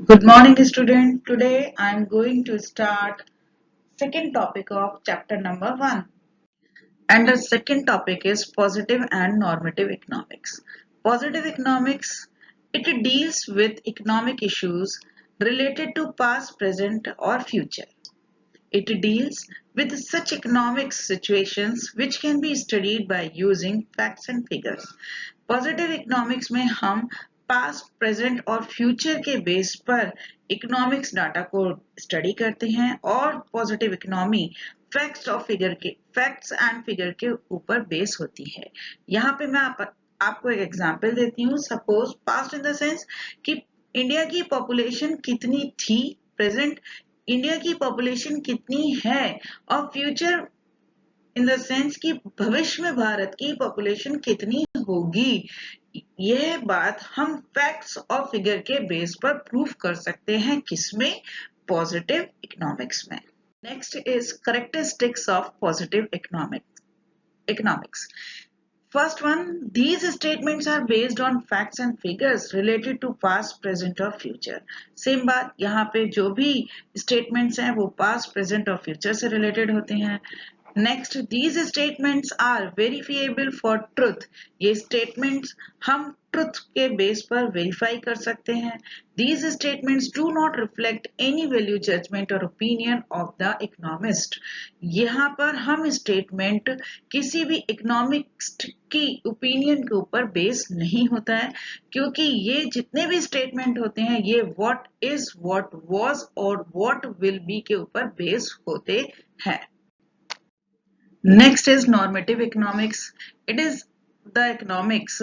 Good morning, student. Today I am going to start second topic of chapter number 1. And the second topic is positive and normative economics. Positive economics, it deals with economic issues related to past, present or future. It deals with such economic situations which can be studied by using facts and figures. Positive economics में हम past present और future के base पर economics data को study करते हैं और positive economy facts and figure के ऊपर बेस होती है। यहाँ पे मैं आपको एक एग्जांपल देती हूँ। Suppose past in the sense कि इंडिया की पॉपुलेशन कितनी थी, प्रेजेंट इंडिया की पॉपुलेशन कितनी है और फ्यूचर इन द सेंस कि भविष्य में भारत की पॉपुलेशन कितनी होगी। यह बात हम फैक्ट्स और फिगर के बेस पर प्रूफ कर सकते हैं। किसमें? पॉजिटिव इकोनॉमिक्स में। Next is characteristics of positive economics. First one, these statements are based on facts and figures related to past, present और future. सेम बात यहाँ पे जो भी statements हैं वो past, present और future से related होते हैं। Next, these statements are verifiable for truth. ये statements हम truth के base पर verify कर सकते हैं। These statements do not reflect any value, judgment or opinion of the economist. यहाँ पर हम statement किसी भी economist की opinion के ऊपर base नहीं होता है, क्योंकि ये जितने भी statement होते हैं ये what is, what was और what will be के ऊपर base होते हैं। Next is normative economics. It is the economics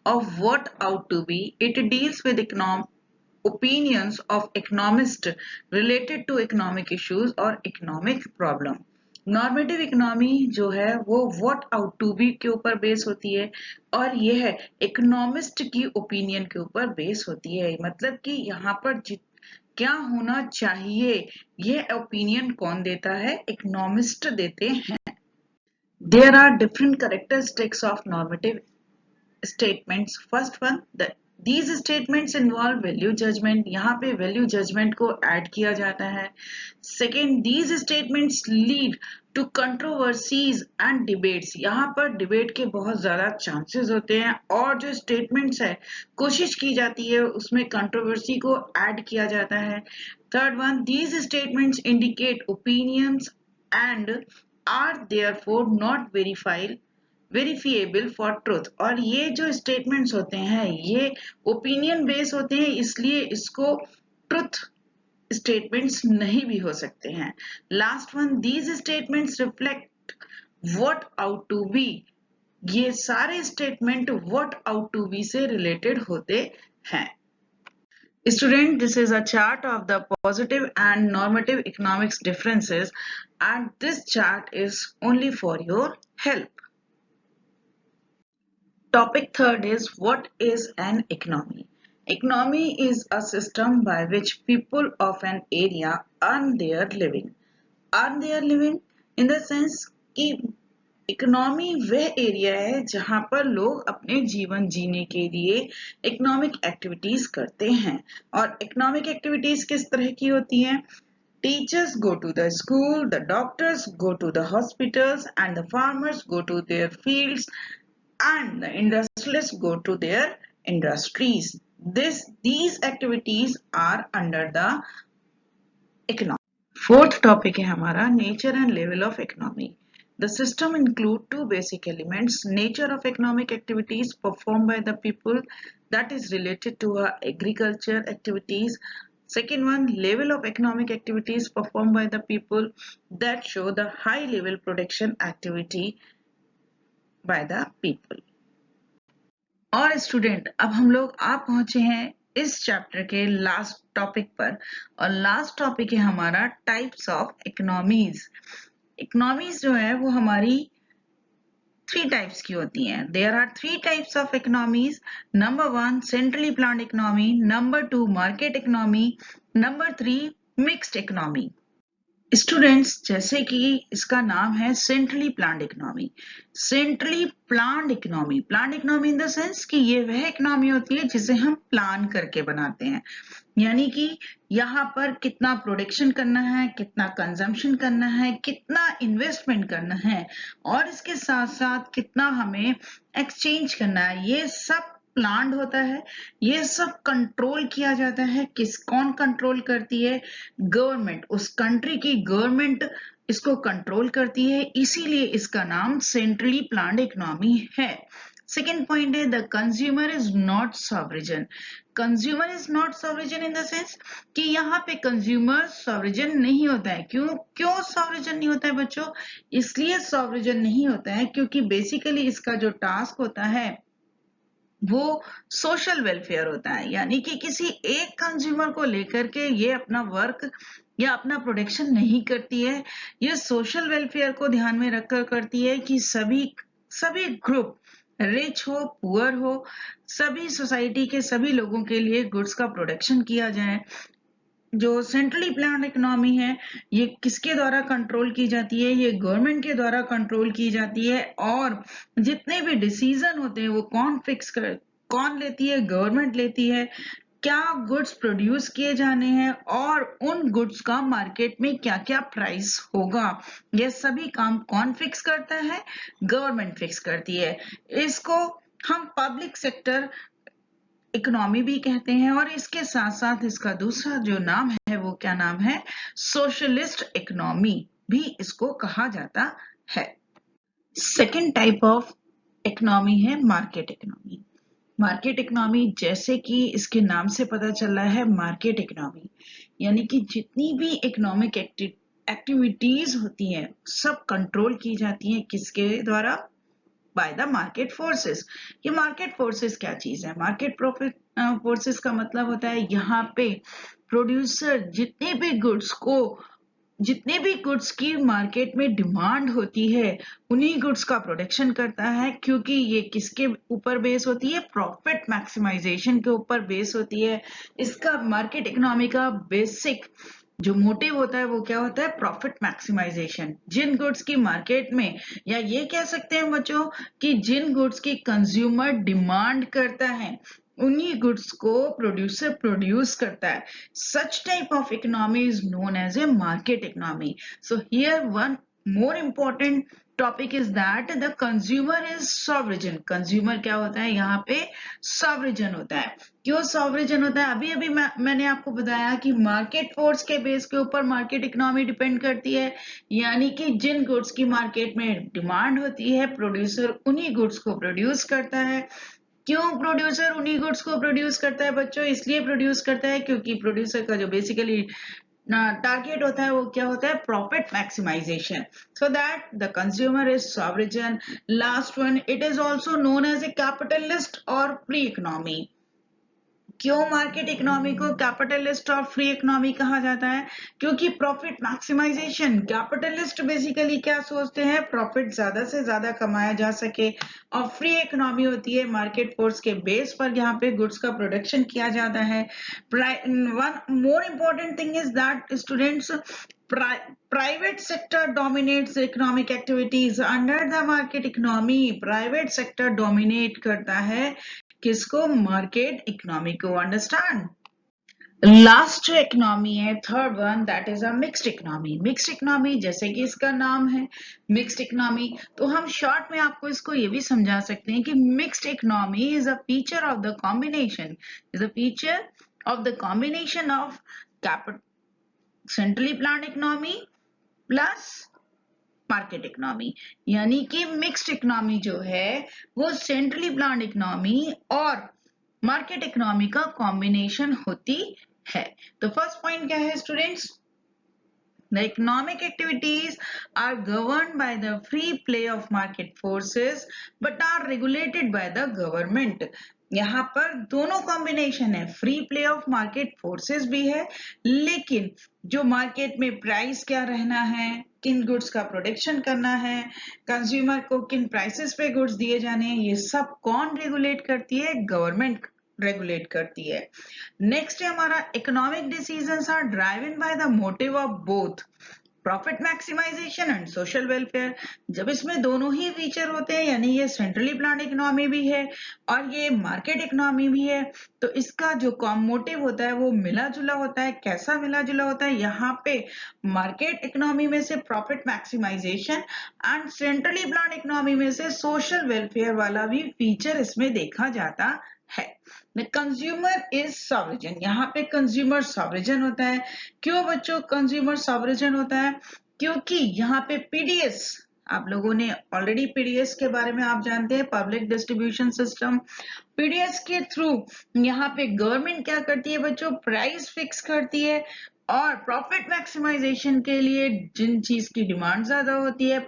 of what ought to be. It deals with opinions of economists related to economic issues or economic problem. Normative economy जो है वो what out to be के ऊपर base होती है और यह economist की ओपिनियन के ऊपर बेस होती है। मतलब कि यहाँ पर क्या होना चाहिए यह ओपिनियन कौन देता है? इकोनॉमिस्ट देते हैं। There are different characteristics of normative statements. First one, these statements involve value judgment. यहाँ पे value judgment को add किया जाता है। Second, these statements lead to controversies and debates. यहाँ पर debate के बहुत ज़्यादा chances होते हैं और जो statements है कोशिश की जाती है उसमें controversy को add किया जाता है। Third one, these statements indicate opinions and are therefore not verifiable for truth. और ये जो statements होते हैं ये opinion based होते हैं, इसलिए इसको truth statements नहीं भी हो सकते हैं। Last one, these statements reflect what ought to be. ये सारे statement what ought to be से related होते हैं। Student, this is a chart of the positive and normative economics differences, and this chart is only for your help. Topic third is what is an economy? Economy is a system by which people of an area earn their living. Earn their living in the sense कि economy वह area है जहां पर लोग अपने जीवन जीने के लिए इकोनॉमिक एक्टिविटीज करते हैं। और इकोनॉमिक एक्टिविटीज किस तरह की होती हैं? Teachers go to the school, the doctors go to the hospitals and the farmers go to their fields and the industrialist go to their industries. these activities are under the economy. Fourth topic है हमारा nature and level of economy. The system includes two basic elements: nature of economic activities performed by the people, that is related to agriculture activities. Second one, level of economic activities performed by the people, that show the high level production activity by the people. और student अब हम लोग आ पहुंचे हैं इस chapter के last topic पर, और लास्ट टॉपिक है हमारा टाइप्स ऑफ इकोनॉमीज. इकोनॉमीज जो है वो हमारी 3 टाइप्स की होती हैं. There are 3 types of economies. Number 1 centrally planned economy, number 2 market economy, number 3 mixed economy. Students, जैसे कि इसका नाम है centrally planned economy. Centrally planned economy in the sense कि ये वह इकोनॉमी होती है जिसे हम प्लान करके बनाते हैं, यानी कि यहाँ पर कितना प्रोडक्शन करना है, कितना कंजम्पशन करना है, कितना इन्वेस्टमेंट करना है और इसके साथ साथ कितना हमें एक्सचेंज करना है, ये सब प्लान्ड होता है। ये सब कंट्रोल किया जाता है। कौन कंट्रोल करती है? गवर्नमेंट, उस कंट्री की गवर्नमेंट इसको कंट्रोल करती है, इसीलिए इसका नाम सेंट्रली प्लान्ड इकोनॉमी है। सेकेंड पॉइंट है the consumer is not sovereign. Consumer is not sovereign in the sense कि यहाँ पे कंज्यूमर सॉवरेजन नहीं होता है। क्यों सॉवरेजन नहीं होता है बच्चों? इसलिए सॉवरेजन नहीं होता है क्योंकि बेसिकली इसका जो टास्क होता है वो सोशल वेलफेयर होता है, यानी कि किसी एक कंज्यूमर को लेकर के ये अपना वर्क या अपना प्रोडक्शन नहीं करती है। ये सोशल वेलफेयर को ध्यान में रखकर करती है कि सभी ग्रुप, रिच हो पुअर हो, सभी सोसाइटी के सभी लोगों के लिए गुड्स का प्रोडक्शन किया जाए। जो सेंट्रली प्लान्ड इकोनॉमी है ये किसके द्वारा कंट्रोल की जाती है? ये गवर्नमेंट के द्वारा कंट्रोल की जाती है। और जितने भी डिसीजन होते हैं वो कौन लेती है? गवर्नमेंट लेती है। क्या गुड्स प्रोड्यूस किए जाने हैं और उन गुड्स का मार्केट में क्या क्या प्राइस होगा, ये सभी काम कौन फिक्स करता है? गवर्नमेंट फिक्स करती है। इसको हम पब्लिक सेक्टर इकोनॉमी भी कहते हैं और इसके साथ साथ इसका दूसरा जो नाम है वो क्या नाम है? सोशलिस्ट इकोनॉमी भी इसको कहा जाता है। सेकेंड टाइप ऑफ इकोनॉमी है मार्केट इकोनॉमी। मार्केट इकोनॉमी, जैसे कि इसके नाम से पता चल रहा है, मार्केट इकोनॉमी यानी कि जितनी भी इकोनॉमिक एक्टिविटीज होती हैं सब कंट्रोल की जाती हैं किसके द्वारा? By the market forces. ये मार्केट फोर्सेस क्या चीज है? मार्केट प्रॉफिट फोर्सेस का मतलब होता है यहाँ पे प्रोड्यूसर जितने भी गुड्स की मार्केट में डिमांड होती है उन्हीं गुड्स का प्रोडक्शन करता है, क्योंकि ये किसके ऊपर बेस होती है? प्रॉफिट मैक्सिमाइजेशन के ऊपर बेस होती है। इसका मार्केट इकोनॉमी का बेसिक जो मोटिव होता है वो क्या होता है? Profit maximisation. जिन गुड्स की मार्केट में, या ये कह सकते हैं बच्चों कि जिन गुड्स की कंज्यूमर डिमांड करता है उन्हीं गुड्स को प्रोड्यूसर प्रोड्यूस करता है। Such type of economy is known as a market economy. So here one more important topic is that the consumer is sovereign. Consumer क्या होता है? यहाँ पे sovereign होता है। क्यों sovereign होता है? अभी मैंने आपको बताया कि मार्केट फोर्स के बेस के ऊपर मार्केट इकोनॉमी डिपेंड करती है, यानी कि जिन गुड्स की मार्केट में डिमांड होती है प्रोड्यूसर उन्हीं गुड्स को प्रोड्यूस करता है। क्यों प्रोड्यूसर उन्हीं गुड्स को प्रोड्यूस करता है बच्चों? इसलिए प्रोड्यूस करता है क्योंकि प्रोड्यूसर का जो बेसिकली टारगेट होता है वो क्या होता है? Profit maximisation, so that the consumer is sovereign. Last one, it is also known as a capitalist और फ्री इकोनॉमी। क्यों मार्केट इकोनॉमी को कैपिटलिस्ट और फ्री इकोनॉमी कहा जाता है? क्योंकि प्रॉफिट मैक्सिमाइजेशन, कैपिटलिस्ट बेसिकली क्या सोचते हैं? प्रॉफिट ज्यादा से ज्यादा कमाया जा सके। और फ्री इकोनॉमी होती है मार्केट फोर्स के बेस पर यहाँ पे गुड्स का प्रोडक्शन किया जाता है। One more important thing is that students, private sector dominates economic activities under the market economy. Private sector dominate करता है किसको? मार्केट इकोनॉमी को। अंडरस्टैंड? लास्ट जो इकोनॉमी है, third one, that is a mixed economy. Mixed economy, जैसे कि इसका नाम है मिक्स्ड इकोनॉमी, तो हम शॉर्ट में आपको इसको ये भी समझा सकते हैं कि mixed economy is a feature of the combination of capital centrally planned economy plus market economy. यानी कि मिक्स्ड इकोनॉमी जो है वो सेंट्रली प्लान्ड इकोनॉमी और मार्केट इकोनॉमी का कॉम्बिनेशन होती है। तो फर्स्ट पॉइंट क्या है students? The economic activities are governed by the free play of market forces but are regulated by the government. यहाँ पर दोनों कॉम्बिनेशन है, free play of market forces भी है, लेकिन जो मार्केट में प्राइस क्या रहना है, किन गुड्स का प्रोडक्शन करना है, कंज्यूमर को किन प्राइसेस पे गुड्स दिए जाने हैं, ये सब कौन रेगुलेट करती है? गवर्नमेंट रेगुलेट करती है। नेक्स्ट है हमारा economic decisions are driven by the motive of both profit maximisation and social welfare. जब इसमें दोनों ही फीचर होते हैं, यानी ये सेंट्रली प्लान्ड इकोनॉमी भी है और ये मार्केट इकोनॉमी भी है, तो इसका जो मोटिव होता है वो मिला जुला होता है। कैसा मिला जुला होता है? यहाँ पे मार्केट इकोनॉमी में से profit maximisation and centrally planned economy में से सोशल वेलफेयर वाला भी फीचर इसमें देखा जाता है। कंज्यूमर इज सॉवरेजन, यहाँ पे कंज्यूमर सॉवरेजन होता है। क्यों बच्चों कंज्यूमर सॉवरेजन होता है? क्योंकि यहाँ पे पीडीएस, आप लोगों ने ऑलरेडी पीडीएस के बारे में आप जानते हैं, पब्लिक डिस्ट्रीब्यूशन सिस्टम। पीडीएस के थ्रू यहाँ पे गवर्नमेंट क्या करती है बच्चों? प्राइस फिक्स करती है और प्रॉफिट मैक्सिमाइजेशन के लिए जिन चीज की डिमांड ज्यादा होती है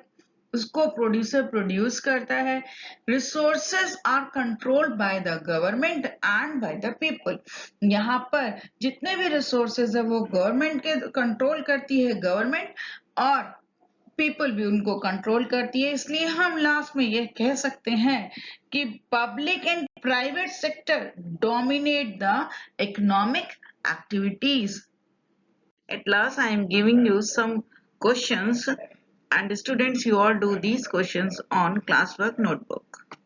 उसको प्रोड्यूसर प्रोड्यूस करता है। Resources are controlled by the government and by the people. यहाँ पर जितने भी रिसोर्सेज है वो गवर्नमेंट के कंट्रोल करती है गवर्नमेंट, और पीपल भी उनको कंट्रोल करती है। इसलिए हम लास्ट में ये कह सकते हैं कि public and private sector dominate the economic activities. At last, I am giving you some questions, and students, you all do these questions on classwork notebook.